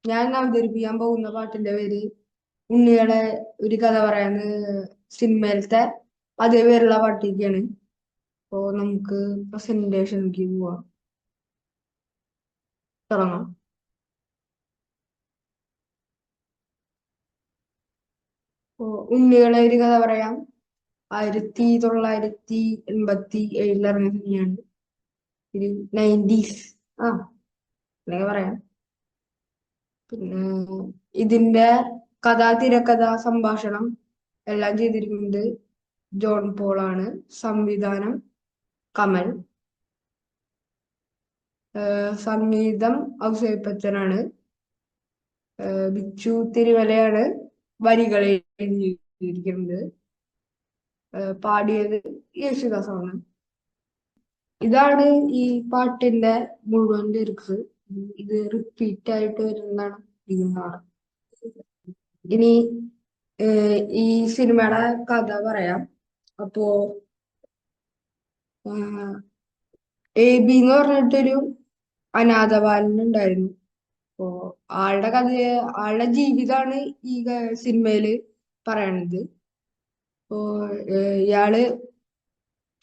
ഞാൻ അവതരിപ്പിക്കാൻ പോകുന്ന പാട്ടിന്റെ പേര് ഉണ്ണിയുടെ ഒരു കഥ പറയാന്ന് സിനിമയിലത്തെ അതേ പേരുള്ള പാട്ടൊക്കെയാണ്. അപ്പോ നമുക്ക് പ്രസന്റേഷനിലേക്ക് പോവാം. തുടങ്ങാം. അപ്പോ ഉണ്ണികളെ ഒരു കഥ പറയാം. 1987 ഇറങ്ങിയ സിനിമയാണ്. ഒരു നയൻറ്റീസ് ആ അങ്ങനെ പറയാം. പിന്നെ ഇതിന്റെ തിരക്കഥ, സംഭാഷണം എല്ലാം ചെയ്തിരിക്കുന്നത് ജോൺ പോൾ ആണ്. സംവിധാനം കമൽ. സംഗീതം ഔസേപ്പച്ചനാണ്. ബിച്ചു തിരുമലയാണ് വരികൾ എഴുതിയിരിക്കുന്നത്. പാടിയത് യേശുദാസാണ്. ഇതാണ് ഈ പാട്ടിന്റെ മുഴുവൻ ലിറിക്സ്. ഇത് റിപ്പീറ്റ് ആയിട്ട് വരുന്നതാണ് ഇരിക്കുന്നതാണ്. ഇനി ഈ സിനിമയുടെ കഥ പറയാം. അപ്പോ എ ബി എന്ന് പറഞ്ഞിട്ടൊരു അനാഥ ബാലൻ ഉണ്ടായിരുന്നു. അപ്പോ ആളുടെ ജീവിതമാണ് ഈ സിനിമയില് പറയണത്. അപ്പോ ഇയാള്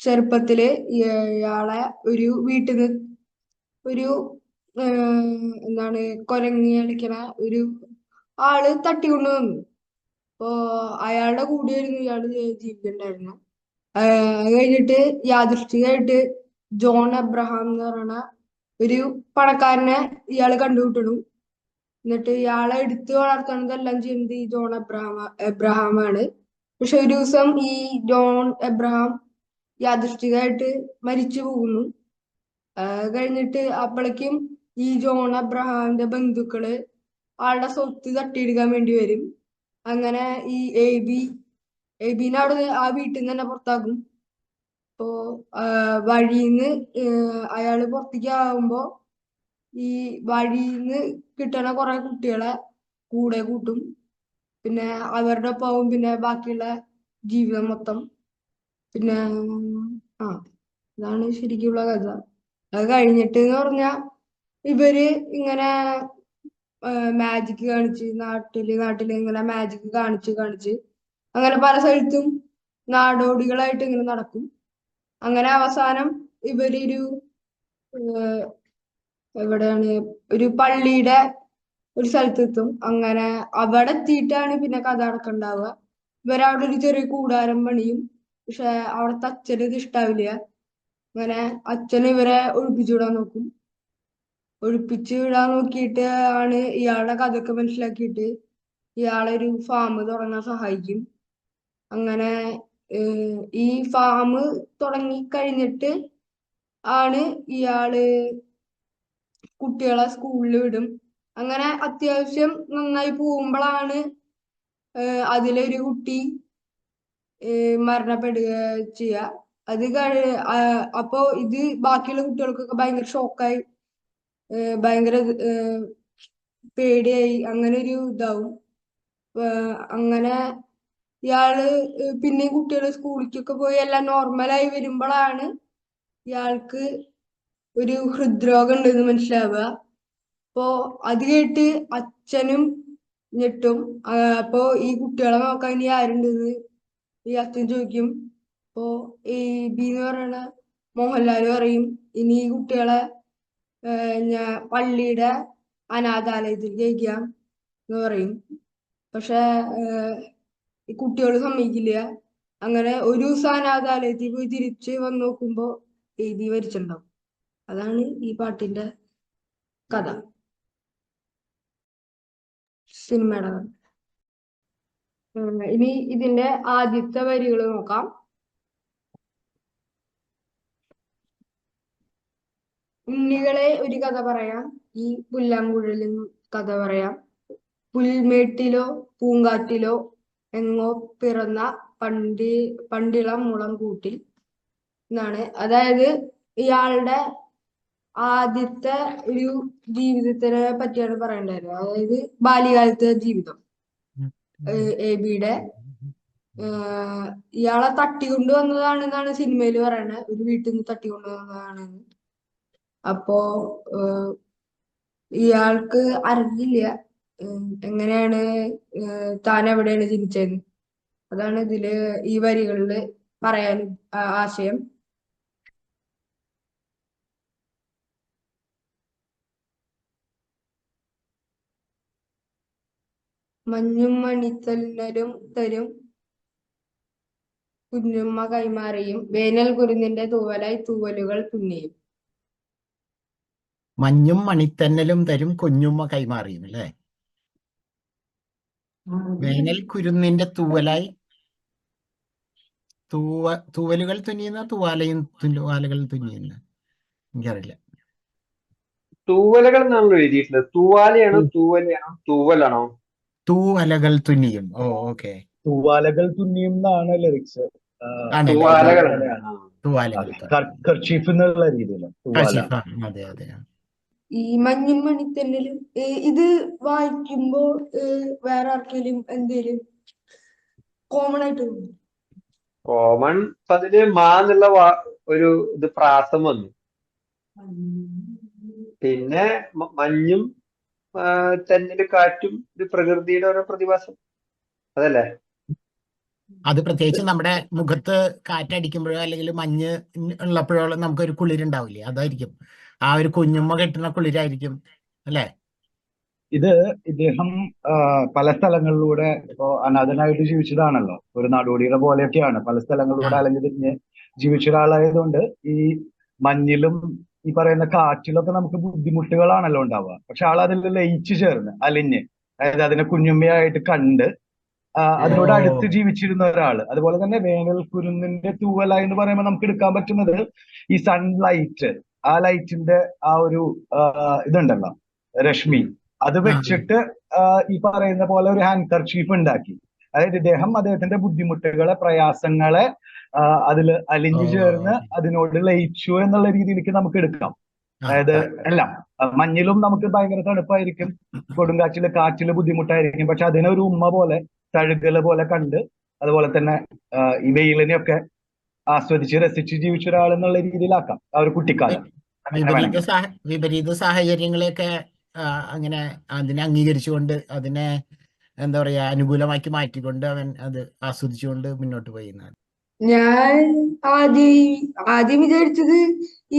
ചെറുപ്പത്തില് ഇയാളെ ഒരു വീട്ടിൽ നിന്ന് ഒരു എന്താണ് കൊരങ്ങി കളിക്കണ ഒരു ആള് തട്ടിക്കൊണ്ടു വന്നു. അപ്പോ അയാളുടെ കൂടെയായിരുന്നു ഇയാള് ജീവിക്കണ്ടായിരുന്നു. അത് കഴിഞ്ഞിട്ട് യാദൃശ്ചികമായിട്ട് ജോൺ എബ്രഹാം എന്ന് പറയുന്ന ഒരു പണക്കാരനെ ഇയാള് കണ്ടുമുട്ടണു. എന്നിട്ട് ഇയാളെ എടുത്തു വളർത്തണതെല്ലാം ചെയ്യുന്നത് ഈ ജോൺ എബ്രഹാമാണ്. പക്ഷെ ഒരു ദിവസം ഈ ജോൺ എബ്രഹാം യാദൃശ്ചികമായിട്ട് മരിച്ചു പോകുന്നു. കഴിഞ്ഞിട്ട് അപ്പോഴേക്കും ഈ ജോൺ എബ്രഹാമിന്റെ ബന്ധുക്കള് ആളുടെ സ്വത്ത് തട്ടിയെടുക്കാൻ വേണ്ടി വരും. അങ്ങനെ ഈ എബിനെ അവിടെ ആ വീട്ടിൽ നിന്ന് തന്നെ പുറത്താക്കും. അപ്പോ വഴിന്ന് അയാള് പുറത്തേക്ക് ആകുമ്പോ ഈ വഴിന്ന് കിട്ടണ കുറെ കുട്ടികളെ കൂടെ കൂട്ടും. പിന്നെ അവരുടെ ഒപ്പം പിന്നെ ബാക്കിയുള്ള ജീവിതം മൊത്തം. പിന്നെ ആ ഇതാണ് ശരിക്കുള്ള കഥ. അത് കഴിഞ്ഞിട്ട് എന്ന് പറഞ്ഞാ ഇവര് ഇങ്ങനെ മാജിക് കാണിച്ച് നാട്ടില് ഇങ്ങനെ മാജിക് കാണിച്ച് അങ്ങനെ പല സ്ഥലത്തും നാടോടികളായിട്ട് ഇങ്ങനെ നടക്കും. അങ്ങനെ അവസാനം ഇവരൊരു എവിടെയാണ് ഒരു പള്ളിയുടെ ഒരു സ്ഥലത്തെത്തും. അങ്ങനെ അവിടെ എത്തിയിട്ടാണ് പിന്നെ കഥ നടക്കണ്ടാവുക. ഇവരവിടെ ഒരു ചെറിയ കൂടാരം പണിയും. പക്ഷെ അവിടുത്തെ അച്ഛന് ഇത് ഇഷ്ടാവില്ല. അങ്ങനെ അച്ഛന് ഇവരെ ഒഴിപ്പിച്ചു വിടാൻ നോക്കും. ഒഴിപ്പിച്ചു വിടാൻ നോക്കിയിട്ട് ആണ് ഇയാളുടെ കഥയൊക്കെ മനസ്സിലാക്കിയിട്ട് ഇയാളെ ഒരു ഫാം തുടങ്ങാൻ സഹായിക്കും. അങ്ങനെ ഈ ഫാം തുടങ്ങി കഴിഞ്ഞിട്ട് ആണ് ഇയാള് കുട്ടികളെ സ്കൂളിൽ വിടും. അങ്ങനെ അത്യാവശ്യം നന്നായി പോകുമ്പോഴാണ് അതിലൊരു കുട്ടി മരണപ്പെടുക ചെയ്യുക. അത് അപ്പോ ഇത് ബാക്കിയുള്ള കുട്ടികൾക്കൊക്കെ ഭയങ്കര ഷോക്കായി, ഭയങ്കര പേടിയായി, അങ്ങനെ ഒരു ഇതാവും. അങ്ങനെ ഇയാള് പിന്നെ കുട്ടികള് സ്കൂളിലേക്കൊക്കെ പോയി എല്ലാം നോർമലായി വരുമ്പോഴാണ് ഇയാൾക്ക് ഒരു ഹൃദ്രോഗം ഉണ്ടെന്ന് മനസ്സിലാവുക. അപ്പോ അത് കേട്ട് അച്ഛനും ഞെട്ടും. അപ്പോ ഈ കുട്ടികളെ നോക്കാൻ ഇനി ആരുണ്ടെന്ന് ഈ അച്ഛൻ ചോദിക്കും. അപ്പോ ഈ ബി എന്ന് പറയുന്ന മോഹൻലാല് പറയും, ഇനി ഈ കുട്ടികളെ ഞാൻ പള്ളിയുടെ അനാഥാലയത്തിൽ ജയിക്കാം എന്ന് പറയും. പക്ഷെ ഈ കുട്ടികൾ സമ്മതിക്കില്ല. അങ്ങനെ ഒരു ദിവസം അനാഥാലയത്തിൽ പോയി തിരിച്ച് വന്ന് നോക്കുമ്പോ എഴുതി മരിച്ചിട്ടുണ്ടാവും. അതാണ് ഈ പാട്ടിന്റെ കഥ, സിനിമയുടെ കഥ. ഇനി ഇതിന്റെ ആദ്യത്തെ വരികൾ നോക്കാം. ഉണ്ണികളെ ഒരു കഥ പറയാം, ഈ പുല്ലാങ്കുഴലും കഥ പറയാം. പുൽമേട്ടിലോ പൂങ്കാറ്റിലോ എങ്ങോ പിറന്ന പണ്ടിളം മുളം കൂട്ടിൽ എന്നാണ്. അതായത് ഇയാളുടെ ആദ്യത്തെ ഒരു ജീവിതത്തിനെ പറ്റിയാണ് പറയണ്ടായിരുന്നത്. അതായത് ബാല്യകാലത്തെ ജീവിതം. എ ബിയുടെ ഇയാളെ തട്ടിക്കൊണ്ടു വന്നതാണെന്നാണ് സിനിമയിൽ പറയണത്. ഒരു വീട്ടിൽ നിന്ന് തട്ടിക്കൊണ്ടു വന്നതാണ്. അപ്പോ ഇയാൾക്ക് അറിയില്ല എങ്ങനെയാണ് താൻ എവിടെയാണ് ജനിച്ചത്, അതാണ് ഇതില് ഈ വരികളില് പറയാൻ ആശയം. മഞ്ഞും മണിത്തന്നലും തരും കുഞ്ഞുമ്മ കൈമാറിയും, വേനൽ കുരുന്നിന്റെ തൂവലായി തൂവലുകൾ തുന്നിയും. മഞ്ഞും മണിത്തന്നലും തരും കുഞ്ഞുമ്മ കൈമാറിയും അല്ലേ? വേനൽ കുരുന്നിന്റെ തൂവലായി തൂവലുകൾ തുന്നിയുന്ന തൂവാലകൾ തുന്നിയുന്ന എനിക്കറിയില്ല. തൂവലകൾ എന്നാണല്ലോ എഴുതിയിട്ടുള്ളത്. തൂവാലയാണോ തൂവലയാണോ തൂവലാണോ? തൂവലകൾ തുന്നിയും. ഓ ഓക്കെ. തൂവാലകൾ തുന്നിയും എന്നാണ് ലിറിക്സ്. തൂവാലകളാണ്. തൂവാലകൾ. കർച്ചീഫ് എന്നുള്ള രീതിയിൽ തൂവാല. അതെ അതെ. ഈ മഞ്ഞും മണിത്തന്നലും ഇത് വായിക്കുമ്പോ വേറെ ആർക്കെങ്കിലും എന്തേലും കോമൺ ആയിട്ട് തോന്നുന്നു? കോമൺ അതില് മാ എന്നുള്ള ഒരു ഇത് പ്രാസം വന്നു. പിന്നെ മഞ്ഞും തെന്നല് കാറ്റും ഒരു പ്രകൃതിയുടെ ഓരോ പ്രതിഭാസം, അതല്ലേ? അത് പ്രത്യേകിച്ച് നമ്മുടെ മുഖത്ത് കാറ്റടിക്കുമ്പോഴോ അല്ലെങ്കിൽ മഞ്ഞ് ഉള്ളപ്പോഴോ നമുക്കൊരു കുളിരുണ്ടാവില്ലേ, അതായിരിക്കും. ആ ഒരു കുഞ്ഞുമ്മ കെട്ടുന്ന കുളിരായിരിക്കും അല്ലേ? ഇദ്ദേഹം പല സ്ഥലങ്ങളിലൂടെ ഇപ്പോ അനാഥനായിട്ട് ജീവിച്ചതാണല്ലോ. ഒരു നാടോടിയുടെ പോലെയൊക്കെയാണ് പല സ്ഥലങ്ങളിലൂടെ അലഞ്ഞു ജീവിച്ച ഒരാളായതുകൊണ്ട് ഈ മഞ്ഞിലും ഈ പറയുന്ന കാറ്റിലൊക്കെ നമുക്ക് ബുദ്ധിമുട്ടുകളാണല്ലോ ഉണ്ടാവുക. പക്ഷെ ആളതിൽ ലയിച്ചു ചേർന്ന് അലിഞ്ഞ്, അതായത് അതിനെ കുഞ്ഞുമ്മയായിട്ട് കണ്ട് അതിനോട് അടുത്ത് ജീവിച്ചിരുന്ന ഒരാള്. അതുപോലെ തന്നെ വേനൽ കുരുന്നിന്റെ തൂവല എന്ന് പറയുമ്പോൾ നമുക്ക് എടുക്കാൻ പറ്റുന്നത് ഈ സൺലൈറ്റ്, ആ ലൈറ്റിന്റെ ആ ഒരു ഇതുണ്ടല്ലോ, രശ്മി, അത് വെച്ചിട്ട് ഈ പറയുന്ന പോലെ ഒരു ഹാൻഡ് കർച്ചീഫ് ഉണ്ടാക്കി. അതായത് അദ്ദേഹത്തിന്റെ ബുദ്ധിമുട്ടുകളെ, പ്രയാസങ്ങളെ അതിൽ അലിഞ്ഞു ചേർന്ന് അതിനോട് ലയിച്ചു എന്നുള്ള രീതിയിലേക്ക് നമുക്ക് എടുക്കാം. അതായത് എല്ലാം മഞ്ഞിലും നമുക്ക് ഭയങ്കര തണുപ്പായിരിക്കും, കൊടുങ്കാറ്റില് കാറ്റില് ബുദ്ധിമുട്ടായിരിക്കും. പക്ഷെ അതിനെ ഒരു ഉമ്മ പോലെ, തഴുകല് പോലെ കണ്ട്, അതുപോലെ തന്നെ ഈ വെയിലിനെയൊക്കെ ആസ്വദിച്ച് രസിച്ച് ജീവിച്ച ഒരാൾ എന്നുള്ള രീതിയിലാക്കാം ആ ഒരു കുട്ടിക്കാലം. വിപരീത സാഹചര്യങ്ങളെയൊക്കെ അങ്ങനെ അതിനെ അംഗീകരിച്ചുകൊണ്ട്, അതിനെ എന്താ പറയാ, അനുകൂലമാക്കി മാറ്റിക്കൊണ്ട് അവൻ അത് ആസ്വദിച്ചുകൊണ്ട് മുന്നോട്ട് പോയിരുന്നത്. ഞാൻ ആദ്യം വിചാരിച്ചത്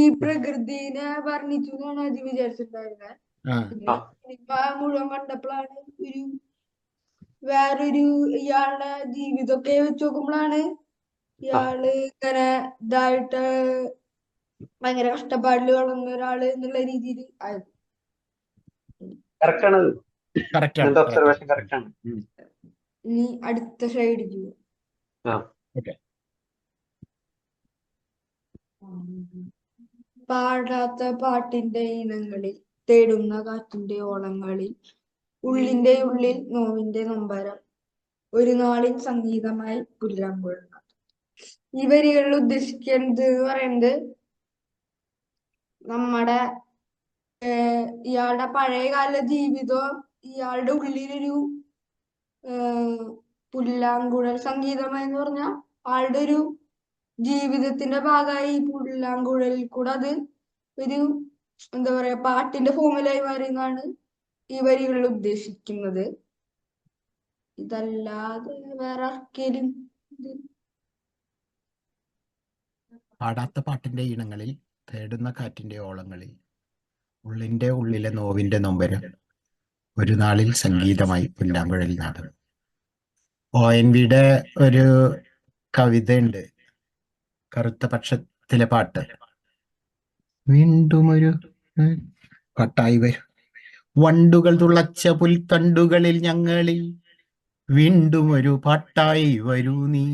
ഈ പ്രകൃതിനെ വർണ്ണിച്ചു എന്നാണ് ആദ്യം വിചാരിച്ചിട്ടുണ്ടായിരുന്നത്. പിന്നെ സിനിമ മുഴുവൻ കണ്ടപ്പോഴാണ് വേറൊരു ഇയാളുടെ ജീവിതമൊക്കെ വെച്ച് നോക്കുമ്പോഴാണ് ഇയാള് ഇങ്ങനെ ഇതായിട്ട് ഭയങ്കര കഷ്ടപ്പാടില് വളർന്ന ഒരാള് എന്നുള്ള രീതിയിൽ ആയത്. ഇനി അടുത്ത സ്ലൈഡിലേക്ക് പാടാത്ത പാട്ടിന്റെ ഇനങ്ങളിൽ, തേടുന്ന കാറ്റിന്റെ ഓളങ്ങളിൽ, ഉള്ളിന്റെ ഉള്ളിൽ നോവിന്റെ നൊമ്പരം, ഒരു നാളിൻ സംഗീതമായി പുല്ലാങ്കുഴൽ. ഈ വരികളിൽ ഉദ്ദേശിക്കുന്നത് എന്ന് പറയുന്നത് നമ്മുടെ ഇയാളുടെ പഴയകാല ജീവിതം ഇയാളുടെ ഉള്ളിലൊരു പുല്ലാങ്കുഴൽ സംഗീതമായി എന്ന് പറഞ്ഞാൽ ആളുടെ ഒരു ജീവിതത്തിന്റെ ഭാഗമായി ഈ പുല്ലാങ്കുഴലിൽ കൂടെ അത് ഒരു എന്താ പറയാ പാട്ടിന്റെ ഫോമിലായി മാറിയെന്നാണ് ഈ വരികളിൽ ഉദ്ദേശിക്കുന്നത്. ഇതല്ലാതെ വേറെ ആർക്കേലും പാടാത്ത പാട്ടിന്റെ ഈണങ്ങളിൽ, തേടുന്ന കാറ്റിന്റെ ഓളങ്ങളിൽ, ഉള്ളിന്റെ ഉള്ളിലെ നോവിന്റെ നൊമ്പരം, ഒരു നാളിൽ സംഗീതമായി പുല്ലാങ്കുഴൽ നാട്. ONVയുടെ ഒരു കവിതയുണ്ട്, കറുത്ത പക്ഷത്തിലെ പാട്ട്. വീണ്ടും ഒരു പാട്ടായി വരും, വണ്ടുകൾ തുളച്ച പുൽത്തണ്ടുകളിൽ ഞങ്ങളിൽ വീണ്ടും ഒരു പാട്ടായി വരൂ നീ.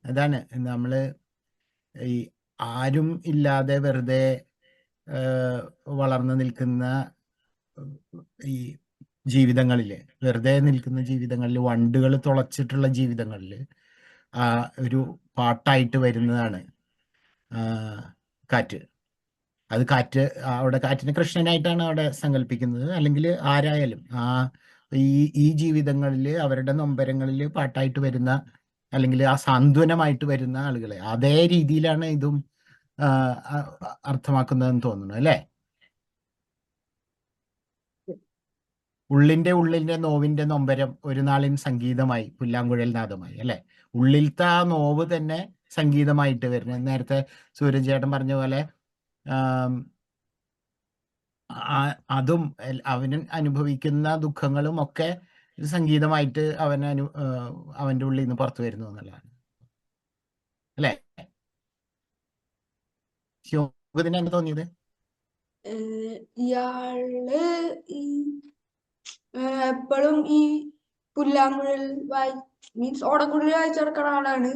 അതാണ് നമ്മള് ഈ ആരും ഇല്ലാതെ വെറുതെ വളർന്നു നിൽക്കുന്ന ഈ ജീവിതങ്ങളില്, വെറുതെ നിൽക്കുന്ന ജീവിതങ്ങളിൽ, വണ്ടുകൾ തുളച്ചിട്ടുള്ള ജീവിതങ്ങളിൽ ഒരു പാട്ടായിട്ട് വരുന്നതാണ് കാറ്റ്. അത് അവിടെ കാറ്റിനെ കൃഷ്ണനായിട്ടാണ് അവിടെ സങ്കല്പിക്കുന്നത്. അല്ലെങ്കിൽ ആരായാലും ഈ ജീവിതങ്ങളിൽ അവരുടെ നൊമ്പരങ്ങളിൽ പാട്ടായിട്ട് വരുന്ന, അല്ലെങ്കിൽ ആ സാന്ത്വനമായിട്ട് വരുന്ന ആളുകളെ അതേ രീതിയിലാണ് ഇതും അർത്ഥമാക്കുന്നതെന്ന് തോന്നുന്നു അല്ലേ? ഉള്ളിന്റെ നോവിന്റെ നൊമ്പരം ഒരു നാളിൻ സംഗീതമായി പുല്ലാങ്കുഴൽ നാദമായി, അല്ലെ? ഉള്ളിലത്തെ ആ നോവ് തന്നെ സംഗീതമായിട്ട് വരുന്നത്. നേരത്തെ സൂരജ് ചേട്ടൻ പറഞ്ഞ പോലെ അതും അവൻ അനുഭവിക്കുന്ന ദുഃഖങ്ങളും ഒക്കെ സംഗീതമായിട്ട് അവന്റെ ഉള്ളിൽ നിന്ന് പുറത്തു വരുന്നു എന്നുള്ളതാണ്, അല്ലെ? ശിവത്തിന് എന്താ തോന്നിയത്? ഇയാള് ഈ എപ്പോഴും ഈ പുല്ലാങ്കുഴൽ മീൻസ് ഓടക്കുഴൽ വായിച്ചു നടക്കുന്ന ആളാണ്.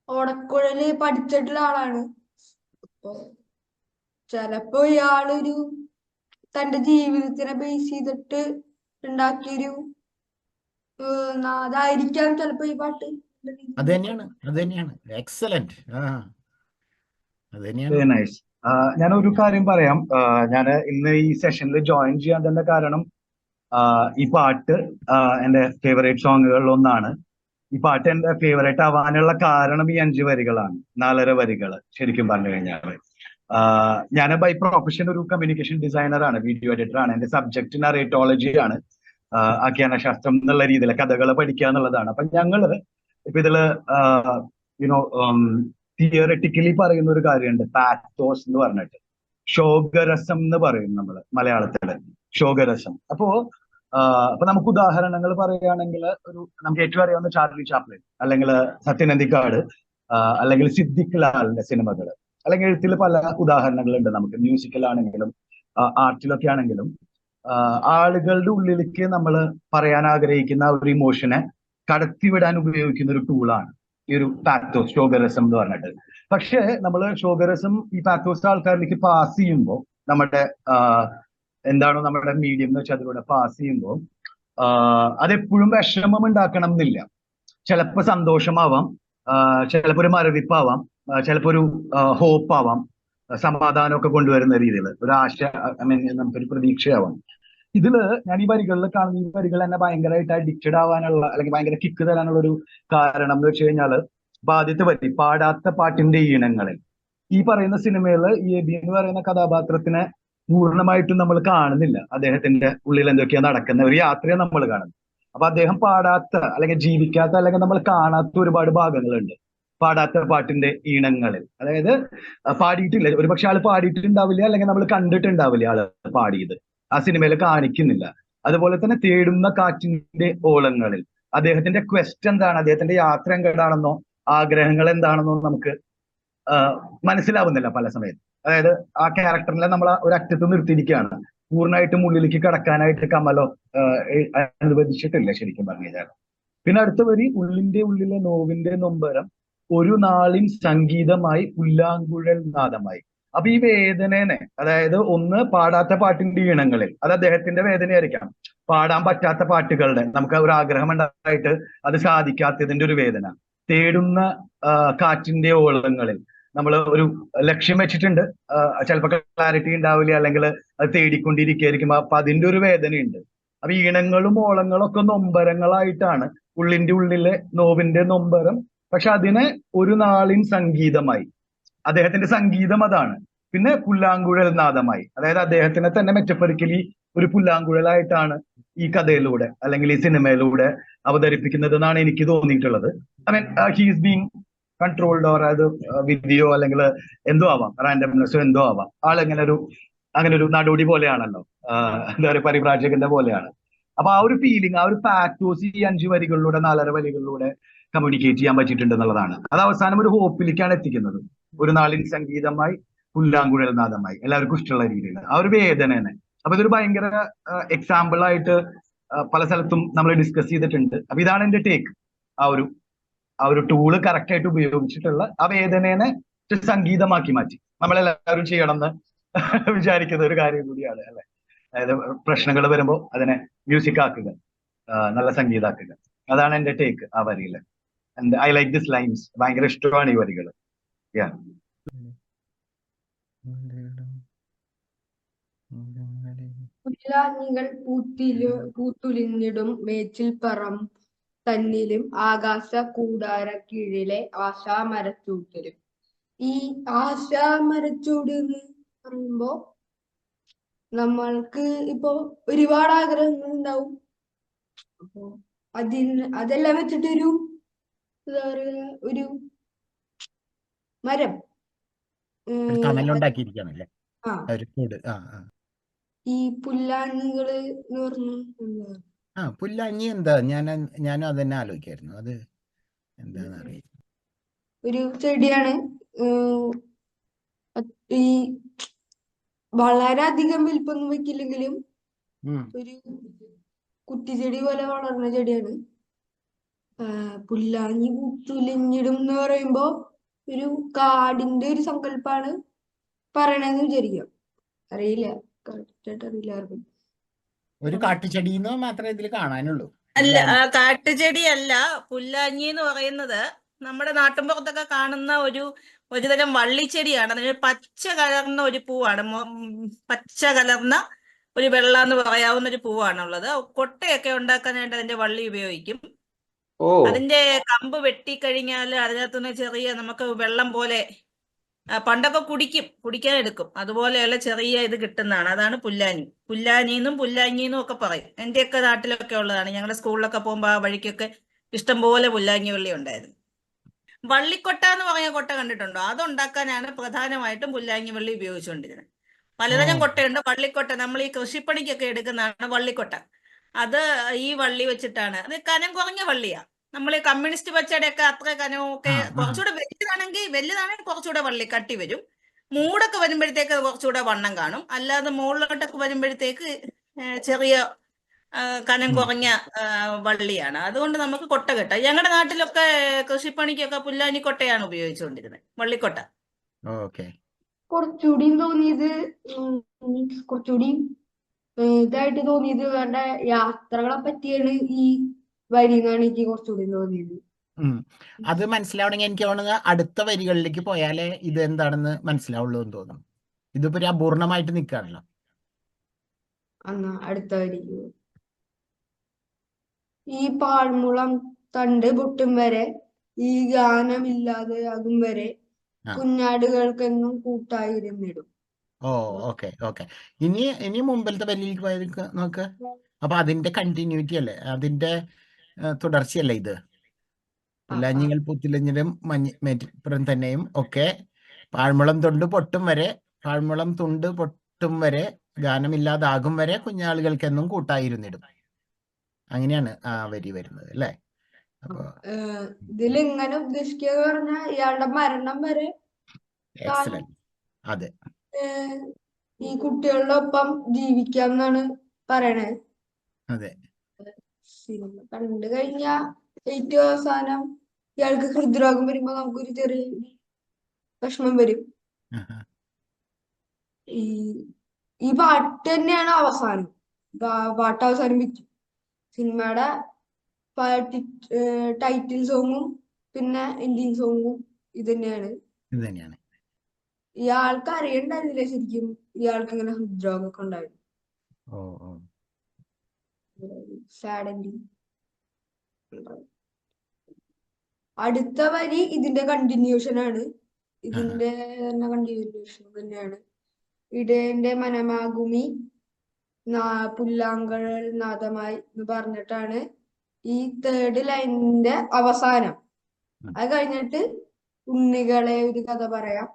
ഓടക്കുഴല് പഠിച്ചിട്ടുള്ള ആളാണ്. അപ്പൊ ചിലപ്പോ ഇയാളൊരു തന്റെ ജീവിതത്തിനെ ബേസ് ചെയ്തിട്ട് ഉണ്ടാക്കിയൊരു നാദായിരിക്കാം ചിലപ്പോ ഈ പാട്ട്. അത് തന്നെയാണ് എക്സലന്റ്. അത് തന്നെയാണ്. Very nice. ഞാൻ ഒരു കാര്യം പറയാം. ഞാൻ ഇന്ന് ഈ സെഷനിൽ ജോയിൻ ചെയ്യാൻ തന്നെ കാരണം ഈ പാട്ട് എന്റെ ഫേവറേറ്റ് സോങ്ങുകളിൽ ഒന്നാണ്. ഈ പാട്ട് എന്റെ ഫേവറേറ്റ് ആവാനുള്ള കാരണം ഈ 5 വരികളാണ്, 4.5 വരികൾ ശരിക്കും പറഞ്ഞു കഴിഞ്ഞാൽ. ഞാൻ ബൈ പ്രൊഫഷൻ ഒരു കമ്മ്യൂണിക്കേഷൻ ഡിസൈനർ ആണ്, വീഡിയോ എഡിറ്റർ ആണ്. എന്റെ സബ്ജക്ട് നറേറ്റോളജി ആണ്, ആഖ്യാനശാസ്ത്രം എന്നുള്ള രീതിയിൽ കഥകൾ പഠിക്കുക എന്നുള്ളതാണ്. അപ്പൊ ഞങ്ങള് ഇപ്പൊ ഇതില് തിയററ്റിക്കലി പറയുന്ന ഒരു കാര്യമുണ്ട്, പാത്തോസ് എന്ന് പറഞ്ഞിട്ട്. ശോകരസം എന്ന് പറയും നമ്മള് മലയാളത്തില്, ശോകരസം. അപ്പോ നമുക്ക് ഉദാഹരണങ്ങൾ പറയുകയാണെങ്കിൽ നമുക്ക് ഏറ്റവും അറിയാവുന്ന ചാർലി ചാപ്ലിൻ, അല്ലെങ്കിൽ സത്യൻ അന്തിക്കാട്, അല്ലെങ്കിൽ സിദ്ദിഖ് ലാലിന്റെ സിനിമകൾ, അല്ലെങ്കിൽ എഴുത്തിൽ പല ഉദാഹരണങ്ങളുണ്ട് നമുക്ക്. മ്യൂസിക്കലാണെങ്കിലും ആർട്ടിലൊക്കെ ആണെങ്കിലും ആളുകളുടെ ഉള്ളിലേക്ക് നമ്മൾ പറയാൻ ആഗ്രഹിക്കുന്ന ഒരു ഇമോഷനെ കടത്തിവിടാൻ ഉപയോഗിക്കുന്ന ഒരു ടൂളാണ് ഈ ഒരു പാത്തോസ്, ശോകരസം എന്ന് പറഞ്ഞിട്ട്. പക്ഷേ നമ്മൾ ശോകരസം ഈ പാത്തോസ് ആൾക്കാരിലേക്ക് പാസ് ചെയ്യുമ്പോൾ, നമ്മുടെ എന്താണോ നമ്മുടെ മീഡിയം എന്ന് വെച്ചാൽ അതിലൂടെ പാസ് ചെയ്യുമ്പോൾ അതെപ്പോഴും വിഷമം ഉണ്ടാക്കണം എന്നില്ല. ചിലപ്പോൾ സന്തോഷമാവാം, ചിലപ്പോൾ ഒരു മരവിപ്പാവാം, ചിലപ്പോൾ ഒരു ഹോപ്പ് ആവാം, സമാധാനമൊക്കെ കൊണ്ടുവരുന്ന രീതിയിൽ ഒരു ആശ, നമുക്കൊരു പ്രതീക്ഷയാവാം. ഇതില് ഞാൻ ഈ വരികളിൽ കാണുന്ന ഈ വരികൾ എന്നെ ഭയങ്കരമായിട്ട് അഡിക്റ്റഡ് ആവാനുള്ള, അല്ലെങ്കിൽ ഭയങ്കര കിക്ക് തരാനുള്ള ഒരു കാരണം എന്ന് വെച്ച് കഴിഞ്ഞാൽ, ആദ്യത്തെ വരി പാടാത്ത പാട്ടിന്റെ ഈണങ്ങളിൽ. ഈ പറയുന്ന സിനിമയിൽ ഈ എബി എന്ന് പറയുന്ന കഥാപാത്രത്തിനെ പൂർണ്ണമായിട്ടും നമ്മൾ കാണുന്നില്ല. അദ്ദേഹത്തിന്റെ ഉള്ളിൽ എന്തൊക്കെയാ നടക്കുന്ന ഒരു യാത്രയെ നമ്മൾ കാണുന്നു. അപ്പൊ അദ്ദേഹം പാടാത്ത, അല്ലെങ്കിൽ ജീവിക്കാത്ത, അല്ലെങ്കിൽ നമ്മൾ കാണാത്ത ഒരുപാട് ഭാഗങ്ങളുണ്ട് പാടാത്ത പാട്ടിന്റെ ഈണങ്ങളിൽ. അതായത് പാടിയിട്ടില്ല, ഒരുപക്ഷെ ആള് പാടിയിട്ടുണ്ടാവില്ല, അല്ലെങ്കിൽ നമ്മൾ കണ്ടിട്ടുണ്ടാവില്ല ആള് പാടിയത്, ആ സിനിമയിൽ കാണിക്കുന്നില്ല. അതുപോലെ തന്നെ തേടുന്ന കാറ്റിന്റെ ഓളങ്ങളിൽ അദ്ദേഹത്തിന്റെ ക്വസ്റ്റ് എന്താണ്, അദ്ദേഹത്തിന്റെ യാത്ര എങ്ങടാണെന്നോ ആഗ്രഹങ്ങൾ എന്താണെന്നോ നമുക്ക് മനസ്സിലാവുന്നില്ല പല സമയത്ത്. അതായത് ആ ക്യാരക്ടറിനെ നമ്മൾ ഒരു അറ്റത്ത് നിർത്തിയിരിക്കുകയാണ്, പൂർണ്ണമായിട്ടും ഉള്ളിലേക്ക് കടക്കാനായിട്ട് കമലോ അനുവദിച്ചിട്ടില്ല ശരിക്കും പറഞ്ഞു കഴിഞ്ഞാൽ. പിന്നെ അടുത്ത വരി, ഉള്ളിന്റെ ഉള്ളിലെ നോവിന്റെ നൊമ്പരം ഒരു നാളിൻ സംഗീതമായി പുല്ലാങ്കുഴൽ നാദമായി. അപ്പൊ ഈ വേദനനെ, അതായത് ഒന്ന് പാടാത്ത പാട്ടിന്റെ ഈണങ്ങളിൽ, അത് അദ്ദേഹത്തിന്റെ വേദനയായിരിക്കാം. പാടാൻ പറ്റാത്ത പാട്ടുകളുടെ, നമുക്ക് ഒരു ആഗ്രഹം ഉണ്ടായിട്ട് അത് സാധിക്കാത്തതിന്റെ ഒരു വേദന. തേടുന്ന കാറ്റിന്റെ ഓളങ്ങളിൽ നമ്മൾ ഒരു ലക്ഷ്യം വെച്ചിട്ടുണ്ട്, ചിലപ്പോൾ ക്ലാരിറ്റി ഉണ്ടാവില്ല, അല്ലെങ്കിൽ അത് തേടിക്കൊണ്ടിരിക്കുകയായിരിക്കും, അപ്പൊ അതിന്റെ ഒരു വേദനയുണ്ട്. അപ്പൊ ഈണങ്ങളും ഓളങ്ങളും ഒക്കെ നൊമ്പരങ്ങളായിട്ടാണ്, ഉള്ളിന്റെ ഉള്ളിലെ നോവിന്റെ നൊമ്പരം. പക്ഷെ അതിനെ ഒരു നാളിൻ സംഗീതമായി, അദ്ദേഹത്തിന്റെ സംഗീതം അതാണ്. പിന്നെ പുല്ലാങ്കുഴൽ നാദമായി, അതായത് അദ്ദേഹത്തിനെ തന്നെ മെറ്റഫറിക്കലി ഒരു പുല്ലാങ്കുഴലായിട്ടാണ് ഈ കഥയിലൂടെ അല്ലെങ്കിൽ ഈ സിനിമയിലൂടെ അവതരിപ്പിക്കുന്നത് എന്നാണ് എനിക്ക് തോന്നിയിട്ടുള്ളത്. I mean he's being controlled, or അത് വിധിയോ അല്ലെങ്കിൽ എന്തോ ആവാം, റാൻഡംനെസ്സോ എന്തോ ആവാം. ആളെങ്ങനെ അങ്ങനെ ഒരു നടോടി പോലെയാണല്ലോ, എന്താ പറയുക, പരിപ്രാജകന്റെ പോലെയാണ്. അപ്പൊ ആ ഒരു ഫീലിംഗ്, ആ ഒരു പാറ്റോസ് ഈ 5 വരികളിലൂടെ 4.5 വരികളിലൂടെ കമ്മ്യൂണിക്കേറ്റ് ചെയ്യാൻ പറ്റിയിട്ടുണ്ട് എന്നുള്ളതാണ്. അത് അവസാനം ഒരു ഹോപ്പിലേക്കാണ് എത്തിക്കുന്നത്. ഒരു നാളിൻ സംഗീതമായി പുല്ലാങ്കുഴൽ നാദമായി, എല്ലാവർക്കും ഇഷ്ടമുള്ള രീതിയിൽ ആ ഒരു വേദനനെ. അപ്പൊ ഇതൊരു ഭയങ്കര എക്സാമ്പിൾ ആയിട്ട് പല സ്ഥലത്തും നമ്മൾ ഡിസ്കസ് ചെയ്തിട്ടുണ്ട്. അപ്പൊ ഇതാണ് എന്റെ ടേക്ക്. ആ ഒരു ടൂള് കറക്റ്റ് ആയിട്ട് ഉപയോഗിച്ചിട്ടുള്ള ആ വേദനേനെ സംഗീതമാക്കി മാറ്റി നമ്മളെല്ലാവരും ചെയ്യണമെന്ന് വിചാരിക്കുന്ന ഒരു കാര്യം കൂടിയാണ്, അല്ലെ? അതായത് പ്രശ്നങ്ങൾ വരുമ്പോൾ അതിനെ മ്യൂസിക് ആക്കുക, നല്ല സംഗീതാക്കുക. അതാണ് എന്റെ ടേക്ക് ആ വരിയില്. I like this lines. ഭയങ്കര ഇഷ്ടമാണ് ഈ വരികൾ. പുല്ലാഞ്ഞികൾ പൂത്തുലിഞ്ഞിടും മേച്ചിൽ പറം തന്നിലും ആകാശ കൂടാര കീഴിലെ ആശാമരച്ചൂട്ടിലും. ഈ ആശാമരച്ചൂട് എന്ന് പറയുമ്പോ നമ്മൾക്ക് ഇപ്പൊ ഒരുപാട് ആഗ്രഹങ്ങൾ ഉണ്ടാവും. അപ്പൊ അതെല്ലാം വെച്ചിട്ട് എന്താ പറയാ, ഒരു മരം ഒരു ഉം, തണലുണ്ടാക്കിയിരിക്കുകയാണല്ലേ, ആ ഒരു കൂട്. ആ ആ ഈ പുല്ലാനികള് എന്ന് പറഞ്ഞ എന്താ, ആ പുല്ലാഞ്ഞി എന്താ? ഞാനും അത് തന്നെ ആലോചിക്കായിരുന്നു, അത് എന്താന്ന് അറിയില്ല. ഒരു ചെടിയാണ്. ഉം, ഈ വളരെയധികം വലിപ്പൊന്നും വെക്കില്ലെങ്കിലും ഉം. ഒരു കുറ്റിച്ചെടി പോലെ വളർന്ന ചെടിയാണ്. പുല്ലാഞ്ഞി തുലിഞ്ഞിടും എന്ന് പറയുമ്പോ ഒരു കാടിന്റെ ഒരു സങ്കല്പാണ് പറയണെന്ന് വിചാരിക്കാം. അറിയില്ല, കറക്റ്റായിട്ട് അറിയില്ല ആർക്കും. ഒരു കാട്ടുചെടി എന്ന് മാത്രമേ ഇതിൽ കാണാനുള്ളൂ. അല്ല, പുല്ലാഞ്ഞി. കാട്ടുചെടിയല്ല. പുല്ലാഞ്ഞി എന്ന് പറയുന്നത് നമ്മുടെ നാട്ടിൻപുറത്തൊക്കെ കാണുന്ന ഒരുതരം വള്ളിച്ചെടിയാണ്. അതിന് പച്ച കലർന്ന ഒരു പൂവാണ്. പച്ച കലർന്ന ഒരു വെള്ള എന്ന് പറയാവുന്ന ഒരു പൂവാണുള്ളത്. കൊട്ടയൊക്കെ ഉണ്ടാക്കാനായിട്ട് അതിന്റെ വള്ളി ഉപയോഗിക്കും. ഓ അതിന്റെ കമ്പ് വെട്ടിക്കഴിഞ്ഞാൽ അതിനകത്തുനിന്ന് ചെറിയ നമുക്ക് വെള്ളം പോലെ പണ്ടൊക്കെ കുടിക്കാൻ എടുക്കും, അതുപോലെയുള്ള ചെറിയ ഇത് കിട്ടുന്നതാണ്. അതാണ് പുല്ലാനി. പുല്ലാനിന്നും പുല്ലാഞ്ഞിന്നും ഒക്കെ പറയും. എന്റെയൊക്കെ നാട്ടിലൊക്കെ ഉള്ളതാണ്. ഞങ്ങളുടെ സ്കൂളിലൊക്കെ പോകുമ്പോൾ ആ വഴിക്കൊക്കെ ഇഷ്ടംപോലെ പുല്ലാഞ്ഞി വള്ളി ഉണ്ടായിരുന്നു. വള്ളിക്കൊട്ട എന്ന് പറയുന്ന കൊട്ട കണ്ടിട്ടുണ്ടോ? അതുണ്ടാക്കാനാണ് പ്രധാനമായിട്ടും പുല്ലാഞ്ഞി വള്ളി ഉപയോഗിച്ചുകൊണ്ടിരുന്നത്. പലതരം ഓ കൊട്ടയുണ്ട്. വള്ളിക്കൊട്ട നമ്മൾ ഈ കൃഷിപ്പണിക്കൊക്കെ എടുക്കുന്നതാണ് വള്ളിക്കൊട്ട. അത് ഈ വള്ളി വെച്ചിട്ടാണ്. അത് കനം കുറഞ്ഞ വള്ളിയാ. നമ്മൾ ഈ കമ്മ്യൂണിസ്റ്റ് പച്ചയുടെ ഒക്കെ അത്ര കനമൊക്കെ, ആ ആ കുറച്ചുകൂടെ വലുതാണെങ്കിൽ കുറച്ചുകൂടെ വള്ളി കട്ടി വരും. മൂടൊക്കെ വരുമ്പോഴത്തേക്ക് അത് കുറച്ചുകൂടെ വണ്ണം കാണും. അല്ലാതെ മുകളിലോട്ടൊക്കെ വരുമ്പോഴത്തേക്ക് ചെറിയ കനം ഉം. കുറഞ്ഞ വള്ളിയാണ്. അതുകൊണ്ട് നമുക്ക് കൊട്ട കെട്ടാം. ഞങ്ങളുടെ നാട്ടിലൊക്കെ കൃഷിപ്പണിക്കൊക്കെ പുല്ലാനി കൊട്ടയാണ് ഉപയോഗിച്ചുകൊണ്ടിരുന്നത്, വള്ളിക്കൊട്ട. ഓക്കെ. കുറച്ചുകൂടി തോന്നിയത് കുറച്ചുകൂടി ഇതായിട്ട് തോന്നിയത് വേണ്ട യാത്രകളെ പറ്റിയാണ് ഈ വരി എന്നാണ് എനിക്ക് കുറച്ചുകൂടി തോന്നിയത്. അത് മനസ്സിലാവണമെങ്കിൽ എനിക്ക് തോന്നുന്നത് അടുത്ത വരികളിലേക്ക് പോയാലേ ഇത് എന്താണെന്ന് മനസ്സിലാവുള്ളൂ എന്ന് തോന്നുന്നു. ഇതിപ്പോ ഒരു അപൂർണമായിട്ട് നിൽക്കുകയാണല്ലോ. എന്നാ അടുത്ത വരി. ഈ പാഴ്മുളം തണ്ട് പൊട്ടും വരെ, ഈ ഗാനമില്ലാതെ ആകും വരെ, ആ കുഞ്ഞാടുകൾക്കെന്നും കൂട്ടായിരുന്നിടും. ഓ ഓക്കെ ഓക്കെ. ഇനി മുമ്പിലത്തെ വരിയിലേക്ക് പോയത് നോക്ക്. അപ്പൊ അതിന്റെ കണ്ടിന്യൂറ്റി അല്ലേ, അതിന്റെ തുടർച്ചയല്ലേ ഇത്? പുല്ലാഞ്ഞികൾ പൂത്തിലഞ്ഞിലും മേറ്റിപ്പുറം തന്നെയും ഒക്കെ പാഴ്മുളം തുണ്ട് പൊട്ടും വരെ, പാഴ്മുളം തുണ്ട് പൊട്ടും വരെ, ഗാനമില്ലാതാകും വരെ, കുഞ്ഞാളുകൾക്കെന്നും കൂട്ടായിരുന്നിടും. അങ്ങനെയാണ് ആ വരി വരുന്നത് അല്ലേ? അപ്പൊ ഇതിൽ ഇങ്ങനെ ഉദ്ദേശിക്കുക പറഞ്ഞ ഇയാളുടെ മരണം വരെ താൻ എക്സലന്റ്. അതെ ഈ കുട്ടികളുടെ ഒപ്പം ജീവിക്കാം എന്നാണ് പറയണേ. അതെ. സിനിമ കണ്ടു കഴിഞ്ഞ ഏറ്റവും അവസാനം ഇയാൾക്ക് ഹൃദ്രോഗം വരുമ്പോ നമുക്കൊരു ചെറിയ വിഷമം വരും. ആഹാ. ഈ പാട്ട് തന്നെയാണ് അവസാനം. പാട്ട് അവസാനിപ്പിച്ചു. സിനിമയുടെ ടൈറ്റിൽ സോങ്ങും പിന്നെ എൻഡിങ് സോങ്ങും ഇത് തന്നെയാണ്. ഇത് തന്നെയാണ്. ഇയാൾക്ക് അറിയണ്ടായിരുന്നില്ല ശരിക്കും ഇയാൾക്ക് ഇങ്ങനെ ഹൃദ്രോഗമൊക്കെ ഉണ്ടായിരുന്നു. ഓ ഓ സാഡ് എൻഡിങ്. അടുത്ത വരി ഇതിന്റെ കണ്ടിന്യൂഷൻ ആണ്. ഇതിന്റെ തന്നെ കണ്ടിന്യൂഷൻ തന്നെയാണ്. ഇടേന്റെ മനമാകുമി പുല്ലാങ്കൾ നാദമായി എന്ന് പറഞ്ഞിട്ടാണ് ഈ തേർഡ് ലൈനിന്റെ അവസാനം. അത് കഴിഞ്ഞിട്ട് ഉണ്ണികളെ ഒരു കഥ പറയാം,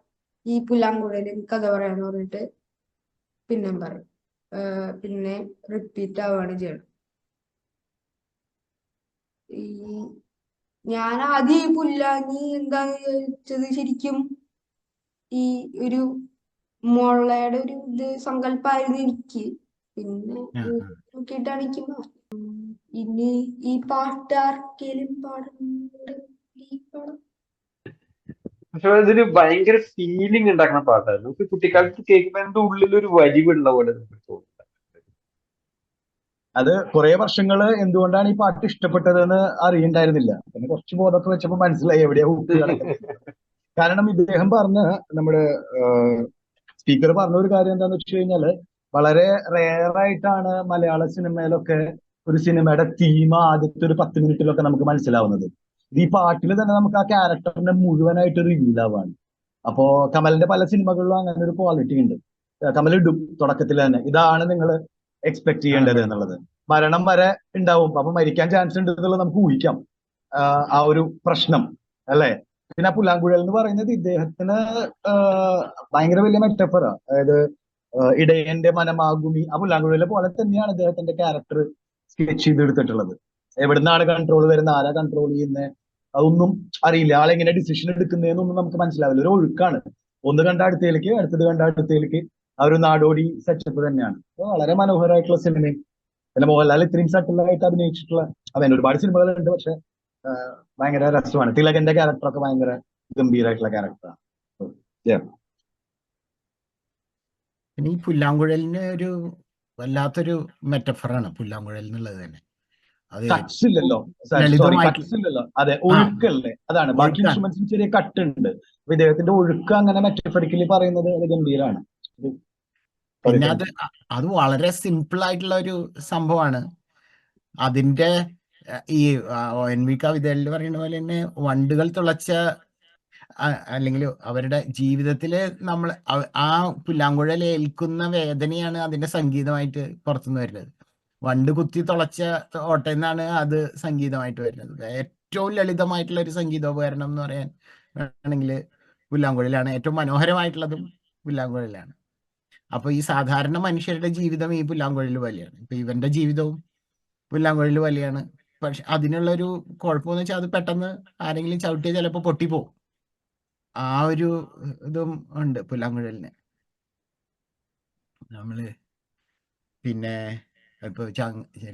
ഈ പുല്ലാങ്കുഴലിൽ കഥ പറയാന്ന് പറഞ്ഞിട്ട് പിന്നെ പറയും. പിന്നെ റിപ്പീറ്റ് ആവുകയാണ് ചെയ്യണം. ഈ ഞാൻ ആദ്യം ഈ പുല്ലാങ്ങി എന്താന്ന് ചോദിച്ചത് ശരിക്കും ഈ ഒരു മുളയുടെ ഒരു ഇത് സങ്കല്പമായിരുന്നു എനിക്ക്. പിന്നെ നോക്കിയിട്ടാണ് എനിക്ക് ഇനി ഈ പാട്ട് ആർക്കേലും പാടുന്നുണ്ട് ഈ പാടും. പക്ഷെ അതൊരു ഭയങ്കര ഫീലിംഗ് ഉണ്ടാക്കുന്ന പാട്ടായിരുന്നു. നമുക്ക് കുട്ടിക്കാലത്ത് കേൾക്കുമ്പോൾ എന്റെ ഉള്ളിലൊരു വലിവുള്ള പോലെ നമുക്ക് തോന്നുന്നു. അത് കുറെ വർഷങ്ങള് എന്തുകൊണ്ടാണ് ഈ പാട്ട് ഇഷ്ടപ്പെട്ടതെന്ന് അറിയണ്ടായിരുന്നില്ല. പിന്നെ കുറച്ച് ബോധമൊക്കെ വെച്ചപ്പോ മനസ്സിലായി എവിടെയാ ഹുക്ക് കിടക്കുന്നത്. കാരണം ഇദ്ദേഹം നമ്മുടെ സ്പീക്കർ പറഞ്ഞ ഒരു കാര്യം എന്താന്ന് വെച്ച് കഴിഞ്ഞാല് വളരെ റെയറായിട്ടാണ് മലയാള സിനിമയിലൊക്കെ ഒരു സിനിമയുടെ തീം ആദ്യത്തെ ഒരു 10 മിനിറ്റിലൊക്കെ നമുക്ക് മനസ്സിലാവുന്നത്. ഈ പാട്ടിൽ തന്നെ നമുക്ക് ആ ക്യാരക്ടറിനെ മുഴുവനായിട്ട് റിവീൽ ആവാണ്. അപ്പോ കമലിന്റെ പല സിനിമകളിലും അങ്ങനെ ഒരു ക്വാളിറ്റി ഉണ്ട്. കമലിടും തുടക്കത്തിൽ തന്നെ, ഇതാണ് നിങ്ങൾ എക്സ്പെക്ട് ചെയ്യേണ്ടത് എന്നുള്ളത്. മരണം വരെ ഉണ്ടാവും, അപ്പൊ മരിക്കാൻ ചാൻസ് ഉണ്ട് എന്നുള്ളത് നമുക്ക് ഊഹിക്കാം, ആ ഒരു പ്രശ്നം അല്ലെ. പിന്നെ പുല്ലാങ്കുഴൽ എന്ന് പറയുന്നത് ഇദ്ദേഹത്തിന് ഭയങ്കര വലിയ മെറ്റഫറാ. അതായത് ഇടയന്റെ മനമാകുമി, ആ പുല്ലാങ്കുഴലെ പോലെ തന്നെയാണ് ഇദ്ദേഹത്തിന്റെ ക്യാരക്ടർ സ്കെച്ച് ചെയ്തെടുത്തിട്ടുള്ളത്. എവിടുന്നാണ് കൺട്രോൾ വരുന്നത്, ആരാ കൺട്രോൾ ചെയ്യുന്നത്, അതൊന്നും അറിയില്ല. ആളെങ്ങനെ ഡിസിഷൻ എടുക്കുന്നതെന്നൊന്നും നമുക്ക് മനസ്സിലാവില്ല. ഒരു ഒഴുക്കാണ്, ഒന്ന് കണ്ട അടുത്തേക്ക്, അടുത്തത് കണ്ട അടുത്തേക്ക്, ആ ഒരു നാടോടി സെറ്റപ്പ് തന്നെയാണ്. അപ്പോൾ വളരെ മനോഹരമായിട്ടുള്ള സിനിമയും, പിന്നെ മോഹൻലാൽ ഇത്രയും സട്ടിലായിട്ട് അഭിനയിച്ചിട്ടുള്ള, അവൻ ഒരുപാട് സിനിമകളുണ്ട്, പക്ഷെ ഭയങ്കര രസമാണ്. തിലകന്റെ ക്യാരക്ടറൊക്കെ ഭയങ്കര ഗംഭീരമായിട്ടുള്ള ക്യാരക്ടറാണ്. പിന്നെ ഈ പുല്ലാങ്കുഴലിന് ഒരു വല്ലാത്തൊരു മെറ്റഫറാണ് പുല്ലാങ്കുഴൽ എന്നുള്ളത് തന്നെ. അത് കട്ട്സ് ഇല്ലല്ലോ, സോറി, ലളിതമായിട്ട് കട്ട്സ് ഇല്ലല്ലോ. അതെ, ഒഴുക്കല്ലേ, അതാണ്. ബാക്കി ഒഴുക്കാണ്. ഇൻസ്ട്രുമെന്റ്സിന് ചെറിയ കട്ടുണ്ട്. അപ്പൊ ഇദ്ദേഹത്തിന്റെ ഒഴുക്ക് അങ്ങനെ മെറ്റഫറിക്കലി പറയുന്നത് അത് ഗംഭീരാണ്. പിന്നെ അത് വളരെ സിമ്പിൾ ആയിട്ടുള്ള ഒരു സംഭവമാണ്. അതിന്റെ ഈ ONV കവിതകളിൽ പറയുന്ന പോലെ തന്നെ വണ്ടുകൾ തുളച്ച അല്ലെങ്കിൽ അവരുടെ ജീവിതത്തില് നമ്മൾ ആ പുല്ലാങ്കുഴൽ ഏൽക്കുന്ന വേദനയാണ് അതിന്റെ സംഗീതമായിട്ട് പുറത്തുനിന്ന് വരുന്നത്. വണ്ട് കുത്തി തുളച്ച ഓട്ടയെന്നാണ് അത് സംഗീതമായിട്ട് വരുന്നത്. ഏറ്റവും ലളിതമായിട്ടുള്ള ഒരു സംഗീതോപകരണം എന്ന് പറയാൻ വേണമെങ്കിൽ പുല്ലാങ്കുഴലാണ്. ഏറ്റവും മനോഹരമായിട്ടുള്ളതും പുല്ലാങ്കുഴലാണ്. അപ്പൊ ഈ സാധാരണ മനുഷ്യരുടെ ജീവിതം ഈ പുല്ലാങ്കുഴൽ വലിയാണ്. ഇപ്പൊ ഇവന്റെ ജീവിതവും പുല്ലാങ്കുഴൽ വലിയാണ്. പക്ഷെ അതിനുള്ളൊരു കുഴപ്പമെന്ന് വെച്ചാൽ അത് പെട്ടെന്ന് ആരെങ്കിലും ചവിട്ടിയാൽ ചിലപ്പോൾ പൊട്ടിപ്പോവും. ആ ഒരു ഇതും ഉണ്ട് പുല്ലാങ്കുഴലിന്. നമ്മള് പിന്നെ ഇപ്പൊ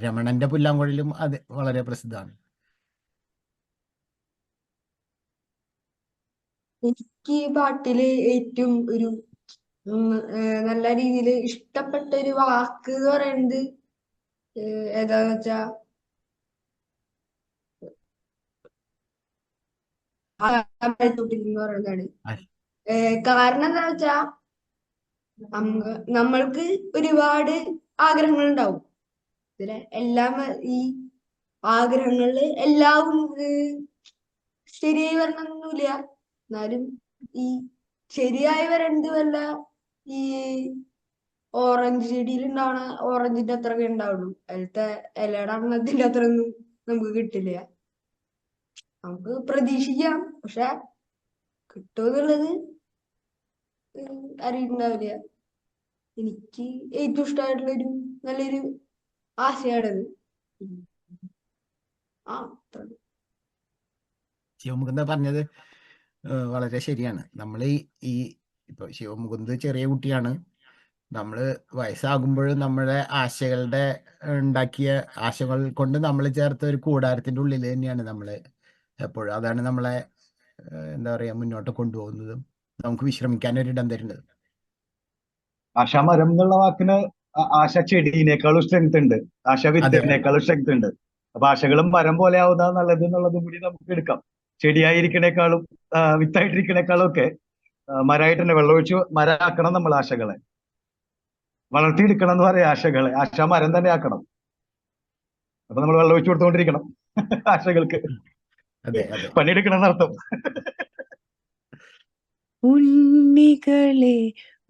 രമണന്റെ പുല്ലാങ്കുഴലും അത് വളരെ പ്രസിദ്ധമാണ്. എനിക്ക് ഈ പാട്ടില് ഏറ്റവും ഒരു നല്ല രീതിയിൽ ഇഷ്ടപ്പെട്ട ഒരു വാക്ക് എന്ന് പറയുന്നത് ഏതാന്ന് വെച്ചാ എന്ന് പറയുന്നതാണ്. കാരണം എന്താ വെച്ചാ നമ്മൾക്ക് ഒരുപാട് ആഗ്രഹങ്ങൾ ഉണ്ടാവും. ഇതിലെ എല്ലാം ഈ ആഗ്രഹങ്ങളില് എല്ലാം ശരിയായി വരണമെന്നൊന്നുമില്ല. എന്നാലും ഈ ശരിയായി വരേണ്ടത് വല്ല ഈ ഓറഞ്ച് ചെടിയിൽ ഉണ്ടാവണ ഓറഞ്ചിന്റെ അത്രയൊക്കെ ഉണ്ടാവുള്ളൂ. അതിലത്തെ ഇലയുടെ അന്നത്തിന്റെ അത്രയൊന്നും നമുക്ക് കിട്ടില്ല. നമുക്ക് പ്രതീക്ഷിക്കാം, പക്ഷെ കിട്ടുമെന്നുള്ളത് അറിയുന്നുണ്ടാവില്ല. എനിക്ക് ഏറ്റവും ഇഷ്ടമായിട്ടുള്ളൊരു നല്ലൊരു ആശയാണത്. ശിവമുകുന്ദ പറഞ്ഞത് വളരെ ശരിയാണ്. നമ്മൾ ഈ ഇപ്പൊ ശിവമുകുന്ദ ചെറിയ കുട്ടിയാണ്. നമ്മൾ വയസ്സാകുമ്പോഴും നമ്മുടെ ആശകളുടെ ഉണ്ടാക്കിയ ആശകൾ കൊണ്ട് നമ്മൾ ചേർത്ത ഒരു കൂടാരത്തിന്റെ ഉള്ളിൽ തന്നെയാണ് നമ്മൾ എപ്പോഴും. അതാണ് നമ്മളെ എന്താ പറയാ മുന്നോട്ട് കൊണ്ടുപോകുന്നതും നമുക്ക് വിശ്രമിക്കാൻ ഒരു ഇടം തരുന്നത്. ആശാമരം എന്നുള്ള വാക്കിന് ആശ ചെടിയിനേക്കാളും സ്ട്രെങ്ത് ഉണ്ട്, ആശ വിത്തിനേക്കാളും സ്ട്രെങ്ത് ഉണ്ട്. അപ്പൊ ആശകളും മരം പോലെ ആവുന്ന നല്ലത് എന്നുള്ളതും കൂടി നമുക്ക് എടുക്കാം. ചെടിയായിരിക്കണേക്കാളും വിത്തായിട്ടിരിക്കണേക്കാളും ഒക്കെ മരമായിട്ട് തന്നെ വെള്ളമൊഴിച്ച് മരമാക്കണം നമ്മൾ ആശകളെ. വളർത്തിയെടുക്കണം എന്ന് പറയാം ആശകളെ. ആശ മരം തന്നെ ആക്കണം. അപ്പൊ നമ്മൾ വെള്ളം ഒഴിച്ചു കൊടുത്തോണ്ടിരിക്കണം ആശകൾക്ക്. പണിയെടുക്കണം എന്നർത്ഥം. ഉണ്ണികളെ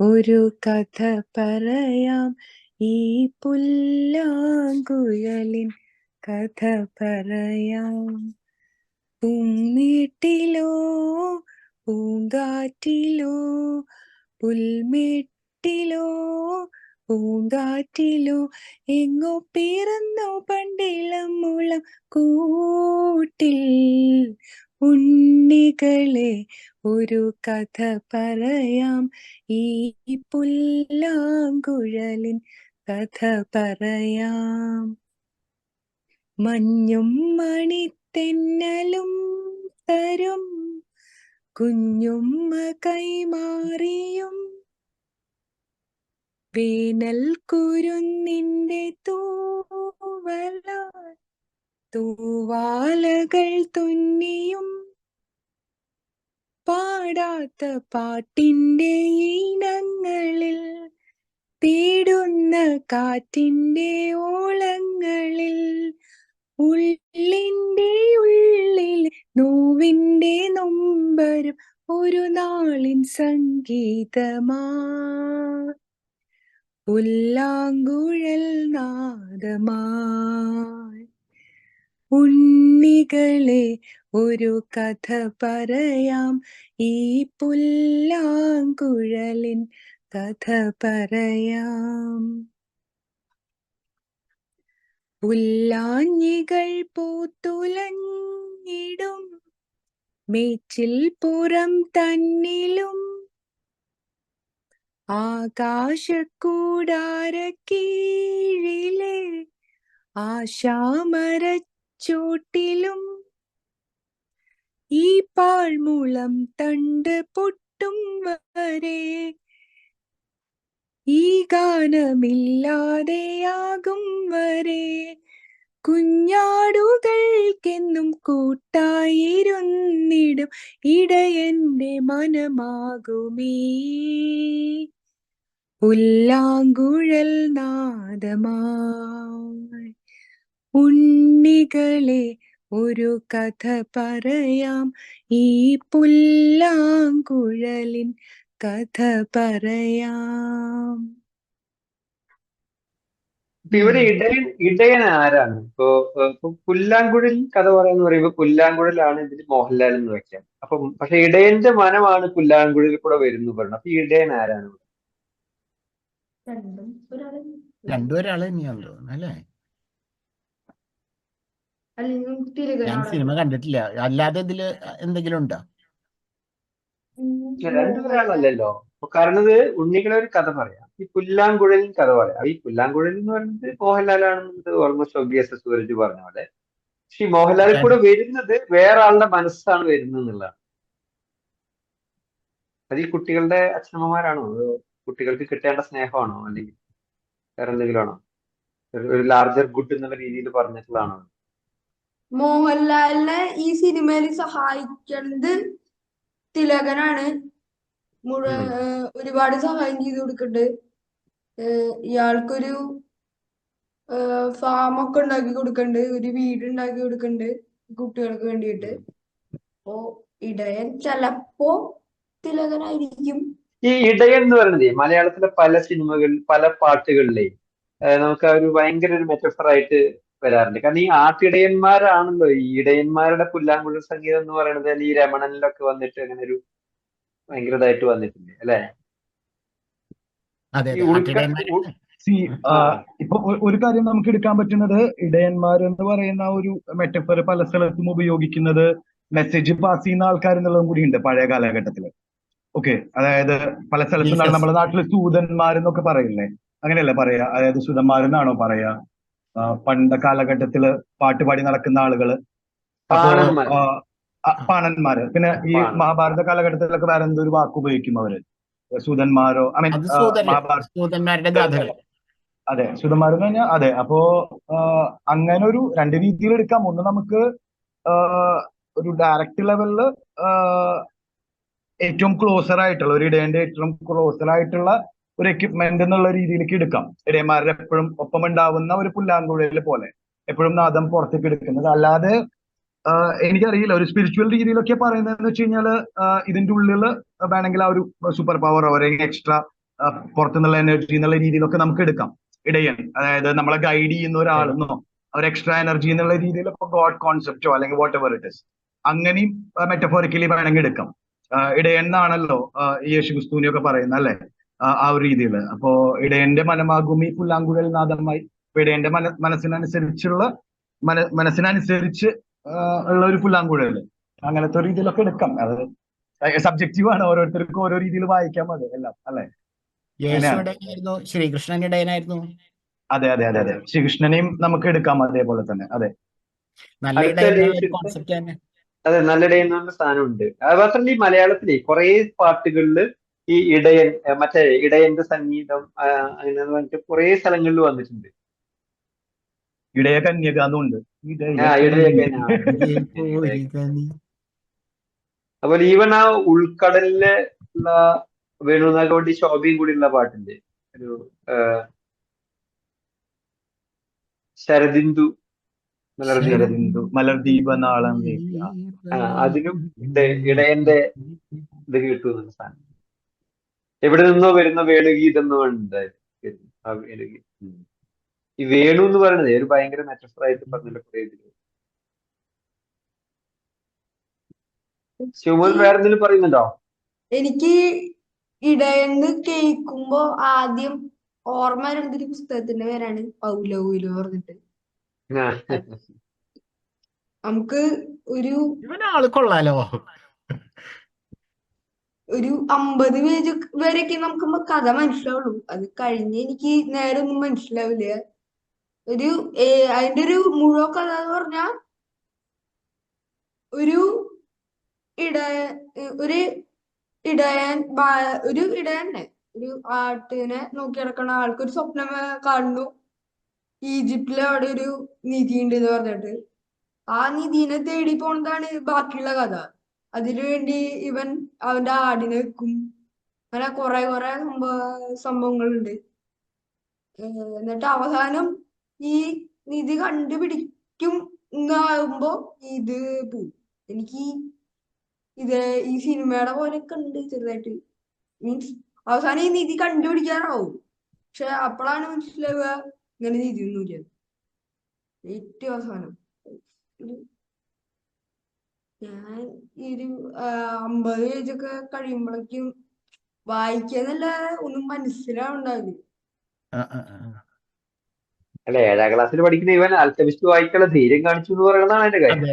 ഒരു കഥ പറയാം, ഈ പുല്ലാങ്കുഴലിൻ കഥ പറയാം. പൂമേട്ടിലോ പൂങ്കാറ്റിലോ പുൽമേട്ടിലോ പൂങ്കാറ്റിലോ എങ്ങോ പിറന്നോ പണ്ടിളം മുളം കൂട്ടിൽ. ഉണ്ണികളെ ഒരു കഥ പറയാം, ഈ പുല്ലാങ്കുഴലിൻ കഥ പറയാം. മഞ്ഞും മണിത്തെന്നലും തരും കുഞ്ഞുമ്മ കൈമാറിയും, വേനൽ കുരുന്നിന്റെ തൂവലാൽ തൂവാലകൾ തുന്നിയും, പാടാത്ത പാട്ടിന്റെ ഈണങ്ങളിൽ തേടുന്ന കാറ്റിന്റെ ഓളങ്ങളിൽ, ഉള്ളിന്റെ ഉള്ളിൽ നോവിന്റെ നൊമ്പരം ഒരു നാളിൻ സംഗീതമാ. പുല്ലാങ്കുഴൽ നാദമായി. ഉണ്ണികളെ ഒരു കഥ പറയാം, ഈ പുല്ലാങ്കുഴലിൻ കഥ പറയാം. പുല്ലാഞ്ഞികൾ പൂത്തുലഞ്ഞിടും മേച്ചിൽ പുറം തന്നിലും, ആകാശക്കൂടാരക്കീഴിലെ ആശാമരച്ചോട്ടിലും, ഈ പാഴ്മുളം തണ്ട് പൊട്ടും വരെ, ഈ ഗാനമില്ലാതെയാകും വരെ, കുഞ്ഞാടുകൾക്കെന്നും കൂട്ടായിരുന്നിടും ഇടയന്റെ മനമാകുമീ പുല്ലാങ്കുഴൽ നാദമായി. ഉണ്ണികളെ ഒരു കഥ പറയാം, ഈ പുല്ലാങ്കുഴലിൻ കഥ പറയാം. ഇപ്പൊ ഇവര് ഇടയൻ ആരാണ്? ഇപ്പൊ പുല്ലാങ്കുഴൽ കഥ പറയാന്ന് പറയുമ്പോ പുല്ലാങ്കുഴലാണ് ഇതിൽ മോഹൻലാൽ എന്ന് വെക്കാം. അപ്പം പക്ഷെ ഇടയന്റെ മനമാണ് പുല്ലാങ്കുഴലിൽ കൂടെ വരുന്നു പറഞ്ഞു. അപ്പൊ ഈ ഇടയൻ ആരാണ്? രണ്ടും ഒരാള് തന്നെയാണെന്ന് തോന്നുന്നു അല്ലേ? അല്ലെങ്കിൽ ഞാൻ തിലകനാണ്. സിനിമ കണ്ടിട്ടില്ല. അല്ലാതെ ഇതില് എന്തെങ്കിലും ഉണ്ടോ? രണ്ടുപേരാളല്ലല്ലോ. അപ്പൊ കാരണം ഇത് ഉണ്ണികളെ ഒരു കഥ പറയാം, ഈ പുല്ലാങ്കുഴലിൽ കഥ പറയാം. ഈ പുല്ലാങ്കുഴൽ എന്ന് പറയുന്നത് മോഹൻലാലാണെന്നത് ഓൾമോസ്റ്റ് ഒബ്വിയസ്, സൂരജ് പറഞ്ഞ പോലെ. പക്ഷെ ഈ മോഹൻലാലിൽ കൂടെ വരുന്നത് വേറെ ആളുടെ മനസ്സാണ് വരുന്നത് എന്നുള്ളതാണ്. അത് ഈ കുട്ടികളുടെ അച്ഛനമ്മമാരാണോ, അതോ കുട്ടികൾക്ക് കിട്ടേണ്ട സ്നേഹമാണോ, അല്ലെങ്കിൽ വേറെ എന്തെങ്കിലും ആണോ? ഒരു ലാർജർ ഗുഡ് എന്നുള്ള രീതിയിൽ പറഞ്ഞിട്ടുള്ളതാണോ? മോഹൻലാലിനെ ഈ സിനിമയിൽ സഹായിക്കുന്നത് തിലകനാണ്. ഒരുപാട് സഹായം ചെയ്ത് കൊടുക്കുന്നുണ്ട്. ഇയാൾക്കൊരു ഫാമൊക്കെ ഉണ്ടാക്കി കൊടുക്കുന്നുണ്ട്, ഒരു വീട് ഉണ്ടാക്കി കൊടുക്കുന്നുണ്ട് കുട്ടികൾക്ക് വേണ്ടിയിട്ട്. അപ്പോ ഇടയൻ ചിലപ്പോ തിലകനായിരിക്കും. ഈ ഇടയൻ എന്ന് പറയുന്നത് മലയാളത്തിലെ പല സിനിമകളിൽ പല പാട്ടുകളിലെ നമുക്ക് ആ ഒരു ഭയങ്കര ഒരു മെറ്റഫർ ആയിട്ട് വരാറുണ്ട്. കാരണം ഈ ആട്ടിടയന്മാരാണല്ലോ ഈ ഇടയന്മാരുടെ പുല്ലാങ്കുഴൽ സംഗീതം എന്ന് പറയുന്നത്. ഈ രമണനിലൊക്കെ വന്നിട്ട് അങ്ങനെ ഒരു ഭയങ്കരതായിട്ട് വന്നിട്ടുണ്ട് അല്ലെ? അതെ ഈ അതെ, ഉൾക്ക ആട്ടിടയന്മാരാണ്. ഇപ്പൊ ഒരു കാര്യം നമുക്ക് എടുക്കാൻ പറ്റുന്നത്, ഇടയന്മാർ എന്ന് പറയുന്ന ഒരു മെറ്റഫർ പല സ്ഥലത്തും ഉപയോഗിക്കുന്നത് മെസ്സേജ് പാസ് ചെയ്യുന്ന ആൾക്കാർ എന്നുള്ളതും കൂടി ഉണ്ട് പഴയ കാലഘട്ടത്തില്. ഓക്കെ, അതായത് പല സ്ഥലത്തും Jesus. നമ്മുടെ നാട്ടില് സൂതന്മാരെന്നൊക്കെ പറയില്ലേ, അങ്ങനെയല്ലേ പറയാ? അതായത് സുതന്മാരെന്നാണോ പറയാ പണ്ട കാലഘട്ടത്തില് പാട്ടുപാടി നടക്കുന്ന ആളുകള്? അപ്പോ പാണന്മാര്. പാണന്മാര്. പിന്നെ ഈ മഹാഭാരത കാലഘട്ടത്തിലൊക്കെ വേറെ എന്തോ ഒരു വാക്ക് ഉപയോഗിക്കും അവര്, സൂതന്മാരോ, ഐ മീൻ അത് സൂതന്മാരുടെ ഗാഥകൾ. അതെ, സുതന്മാരെന്ന് പറഞ്ഞാൽ അതെ. അപ്പോ അങ്ങനെ ഒരു രണ്ട് രീതിയിൽ എടുക്കാം. ഒന്ന് നമുക്ക് ഒരു ഡയറക്റ്റ് ലെവലില് ഏറ്റവും ക്ലോസർ ആയിട്ടുള്ള ഒരു ഇടയന്റെ ഏറ്റവും ക്ലോസർ ആയിട്ടുള്ള ഒരു എക്യുപ്മെന്റ് എന്നുള്ള രീതിയിലേക്ക് എടുക്കാം. ഇടയന്മാരുടെ എപ്പോഴും ഒപ്പം ഉണ്ടാവുന്ന ഒരു പുല്ലാങ്കുഴൽ പോലെ എപ്പോഴും നാദം പുറത്തേക്ക് എടുക്കുന്നത്. അല്ലാതെ എനിക്കറിയില്ല, ഒരു സ്പിരിച്വൽ രീതിയിലൊക്കെ പറയുന്നതെന്ന് വെച്ച് കഴിഞ്ഞാല് ഇതിന്റെ ഉള്ളിൽ വേണമെങ്കിൽ ആ ഒരു സൂപ്പർ പവർ അല്ലെങ്കിൽ എക്സ്ട്രാ പുറത്തുനിന്നുള്ള എനർജി എന്നുള്ള രീതിയിലൊക്കെ നമുക്ക് എടുക്കാം. ഇടയൻ അതായത് നമ്മളെ ഗൈഡ് ചെയ്യുന്ന ഒരാളെന്നോ ഒരു എക്സ്ട്രാ എനർജി എന്നുള്ള രീതിയിൽ ഇപ്പൊ ഗോഡ് കോൺസെപ്റ്റോ അല്ലെങ്കിൽ വാട്ട് എവർ ഇറ്റ് ഇസ് അങ്ങനെയും മെറ്റഫോറിക്കലി വേണമെങ്കിൽ എടുക്കാം. ഇടയൻ എന്നാണല്ലോ യേശു ക്രിസ്തുവിനെയൊക്കെ പറയുന്നത് അല്ലെ, ആ ഒരു രീതിയിൽ. അപ്പോ ഇടയന്റെ മനമാകും ഈ പുല്ലാങ്കുഴൽ നാദമായി. ഇടയന്റെ മനസ്സിനനുസരിച്ച് ഉള്ള ഒരു പുല്ലാങ്കുഴൽ, അങ്ങനത്തെ ഒരു രീതിയിലൊക്കെ എടുക്കാം. അത് സബ്ജക്റ്റീവ് ആണ്, ഓരോരുത്തർക്കും ഓരോ രീതിയിൽ വായിക്കാം അത് എല്ലാം അല്ലെ. യേശുവിനായിരുന്നു, ശ്രീകൃഷ്ണന്റെ ഇടയനായിരുന്നു. അതെ അതെ അതെ അതെ, ശ്രീകൃഷ്ണനെയും നമുക്ക് എടുക്കാം അതേപോലെ തന്നെ. അതെ, നല്ല ഇടയനുള്ള കോൺസെപ്റ്റ് തന്നെ. അതെ, നല്ല ഇടയൻ എന്നുള്ള സാധനമുണ്ട്. അത് മാത്രമല്ല ഈ മലയാളത്തിലെ കുറെ പാട്ടുകളില് ഈ ഇടയൻ മറ്റേ ഇടയന്റെ സംഗീതം അങ്ങനെ പറഞ്ഞിട്ട് കുറെ സ്ഥലങ്ങളിൽ വന്നിട്ടുണ്ട്. ഇടയ കന്യകാന്നുണ്ട്. അതുപോലെ ഈവൻ ആ ഉൾക്കടലിലെ ഉള്ള വേണുനാഗവണ്ടി ശോഭയും കൂടി ഉള്ള പാട്ടുണ്ട്, ഒരു ശരദിന്ദു മലർദീപനാളം. അതിനും ഇടയന്റെ ഇത് കിട്ടുന്ന സാധനം. എവിടെ നിന്നോ വരുന്ന വേണുഗീതം എന്നുണ്ട്. ഈ വേണു എന്ന് പറയുന്നത് ഒരു ഭയങ്കര മെറ്റഫർ ആയിട്ട് പറഞ്ഞില്ല കുറെ ഇതില്. ശിവമോൻ വേറെ എന്തെങ്കിലും പറയുന്നുണ്ടോ? എനിക്ക് ഇടയെന്ന് കേൾക്കുമ്പോ ആദ്യം ഓർമ്മ വരുന്ന ഒരു പുസ്തകത്തിന്റെ പേരാണ് പൗലോയിലോ പറഞ്ഞിട്ട്. നമുക്ക് ഒരു ഇവനാള് കൊള്ളാലോ. ഒരു 50 പേജ് വരെയൊക്കെ നമുക്ക് കഥ മനസ്സിലാവുള്ളൂ. അത് കഴിഞ്ഞ് എനിക്ക് നേരെ ഒന്നും മനസ്സിലാവില്ല. അതിന്റെ ഒരു മുഴുവൻ കഥ എന്ന് പറഞ്ഞാ ഒരു ഇടയനെ ഒരു ആട്ടിനെ നോക്കി നടക്കുന്ന ആൾക്ക് ഒരു സ്വപ്നം കാണുന്നു. ഈജിപ്തിലെ അവിടെ ഒരു നിധി ഉണ്ട് എന്ന് പറഞ്ഞിട്ട് ആ നിധിനെ തേടി പോണതാണ് ബാക്കിയുള്ള കഥ. അതിനുവേണ്ടി ഇവൻ അവന്റെ ആടിനെ വെക്കും. അങ്ങനെ കുറെ സംഭവങ്ങളുണ്ട്. എന്നിട്ട് അവസാനം ഈ നിധി കണ്ടുപിടിക്കും എന്നാകുമ്പോ ഇത് പോവും. എനിക്ക് ഈ സിനിമയുടെ പോലെയൊക്കെ ഉണ്ട് ചെറുതായിട്ട്. മീൻസ് അവസാനം ഈ നിധി കണ്ടുപിടിക്കാറാവും. പക്ഷെ അപ്പോഴാണ് മനസ്സിലാവുക ഇങ്ങനെ നിധിയൊന്നുമില്ല. ഏറ്റവും അവസാനം ഞാൻ ഒരു 50 പേജൊക്കെ കഴിയുമ്പോഴേക്കും വായിക്കാന്നല്ലാതെ ഒന്നും മനസ്സിലാവുണ്ടാവില്ല. അല്ല 7ാം ക്ലാസ്സിൽ പഠിക്കുന്ന ഇവൻ ആൽക്കമിസ്റ്റ് വായിക്കാനുള്ള ധൈര്യം കാണിച്ചു എന്ന് പറയുന്നതാണ് എന്റെ കാര്യം.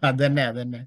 അതന്നെ.